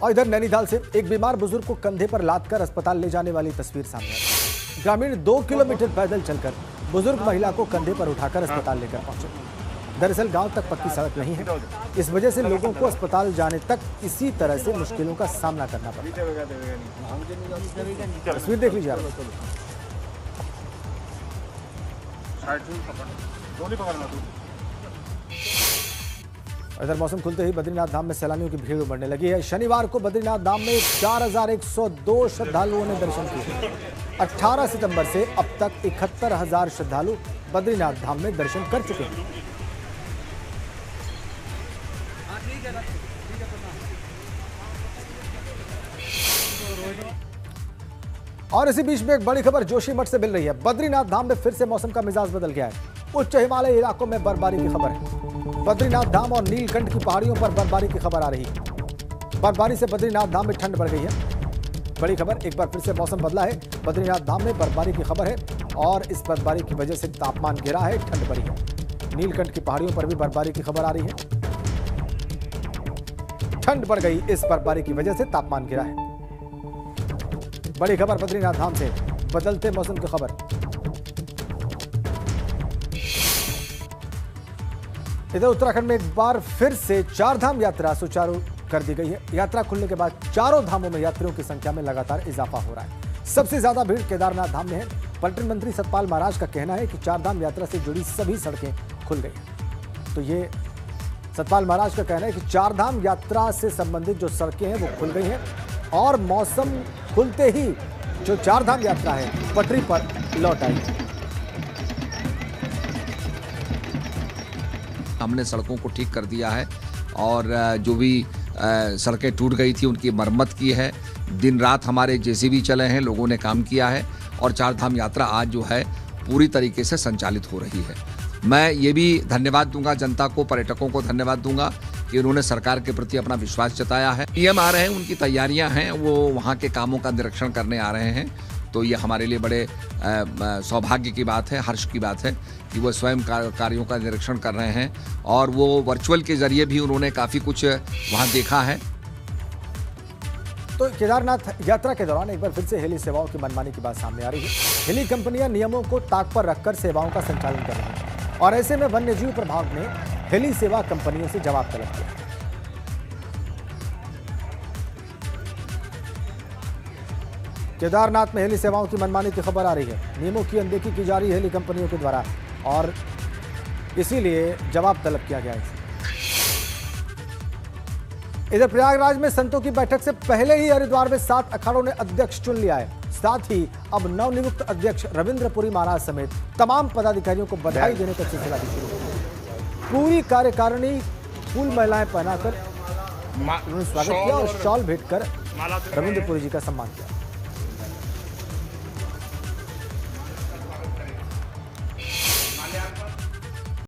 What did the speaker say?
और इधर नैनीताल से एक बीमार बुजुर्ग को कंधे पर लादकर अस्पताल ले जाने वाली तस्वीर सामने आई। ग्रामीण 2 किलोमीटर पैदल चलकर बुजुर्ग महिला को कंधे पर उठाकर अस्पताल लेकर पहुंचे। दरअसल गांव तक पक्की सड़क नहीं है, इस वजह से लोगों को अस्पताल जाने तक इसी तरह से मुश्किलों का सामना करना पड़ता है। तस्वीर देख लीजिए आप। इधर मौसम खुलते ही बद्रीनाथ धाम में सैलानियों की भीड़ उमड़ने लगी है। शनिवार को बद्रीनाथ धाम में 4102 श्रद्धालुओं ने दर्शन किए। 18 सितंबर से अब तक 71,000 श्रद्धालु बद्रीनाथ धाम में दर्शन कर चुके हैं। और इसी बीच में एक बड़ी खबर जोशीमठ से मिल रही है। बद्रीनाथ धाम में फिर से मौसम का मिजाज बदल गया है। उच्च हिमालयी इलाकों में बर्फबारी की खबर है। बद्रीनाथ धाम और नीलकंठ की पहाड़ियों पर बर्फबारी की खबर आ रही है। बर्फबारी से बद्रीनाथ धाम में ठंड बढ़ गई है। बड़ी खबर, एक बार फिर से मौसम बदला है। बद्रीनाथ धाम में बर्फबारी की खबर है और इस बर्फबारी की वजह से तापमान गिरा है, ठंड बढ़ी है। नीलकंठ की पहाड़ियों पर भी बर्फबारी की खबर आ रही है। ठंड बढ़ गई, इस बर्फबारी की वजह से तापमान गिरा है। बड़ी खबर बद्रीनाथ धाम से, बदलते मौसम की खबर। इधर उत्तराखंड में एक बार फिर से चारधाम यात्रा सुचारू कर दी गई है। यात्रा खुलने के बाद चारों धामों में यात्रियों की संख्या में लगातार इजाफा हो रहा है। सबसे ज्यादा भीड़ केदारनाथ धाम में है। पर्यटन मंत्री सतपाल महाराज का कहना है कि चारधाम यात्रा से जुड़ी सभी सड़कें खुल गई हैं। तो ये सतपाल महाराज का कहना है कि चारधाम यात्रा से संबंधित जो सड़कें हैं वो खुल गई हैं और मौसम खुलते ही जो चारधाम यात्रा है पटरी पर लौट आई। हमने सड़कों को ठीक कर दिया है और जो भी सड़कें टूट गई थी उनकी मरम्मत की है। दिन रात हमारे जेसीबी चले हैं, लोगों ने काम किया है और चारधाम यात्रा आज जो है पूरी तरीके से संचालित हो रही है। मैं ये भी धन्यवाद दूंगा जनता को, पर्यटकों को धन्यवाद दूंगा कि उन्होंने सरकार के प्रति अपना विश्वास जताया है। पीएम आ रहे हैं, उनकी तैयारियां हैं, वो वहाँ के कामों का निरीक्षण करने आ रहे हैं। तो ये हमारे लिए बड़े सौभाग्य की बात है, हर्ष की बात है कि वो स्वयं कार्यों का निरीक्षण कर रहे हैं और वो वर्चुअल के जरिए भी उन्होंने काफ़ी कुछ वहाँ देखा है। तो केदारनाथ यात्रा के दौरान एक बार फिर से हेली सेवाओं की मनमानी की बात सामने आ रही है। हेली कंपनियां नियमों को ताक पर रखकर सेवाओं का संचालन कर रही हैं और ऐसे में वन्यजीव प्रभाग ने हेली सेवा कंपनियों से जवाब तलब किया। केदारनाथ में हेली सेवाओं की मनमानी की खबर आ रही है। नियमों की अनदेखी की जा रही है हेली कंपनियों के द्वारा और इसीलिए जवाब तलब किया गया है। इधर प्रयागराज में संतों की बैठक से पहले ही हरिद्वार में 7 अखाड़ों ने अध्यक्ष चुन लिया है। साथ ही अब नवनियुक्त अध्यक्ष रविंद्रपुरी महाराज समेत तमाम पदाधिकारियों को बधाई देने का सिलसिला भी शुरू हो गया। पूरी कार्यकारिणी फूल महिलाएं पहनाकर उन्होंने स्वागत किया और शॉल भेंट कर रविंद्रपुरी जी का सम्मान किया।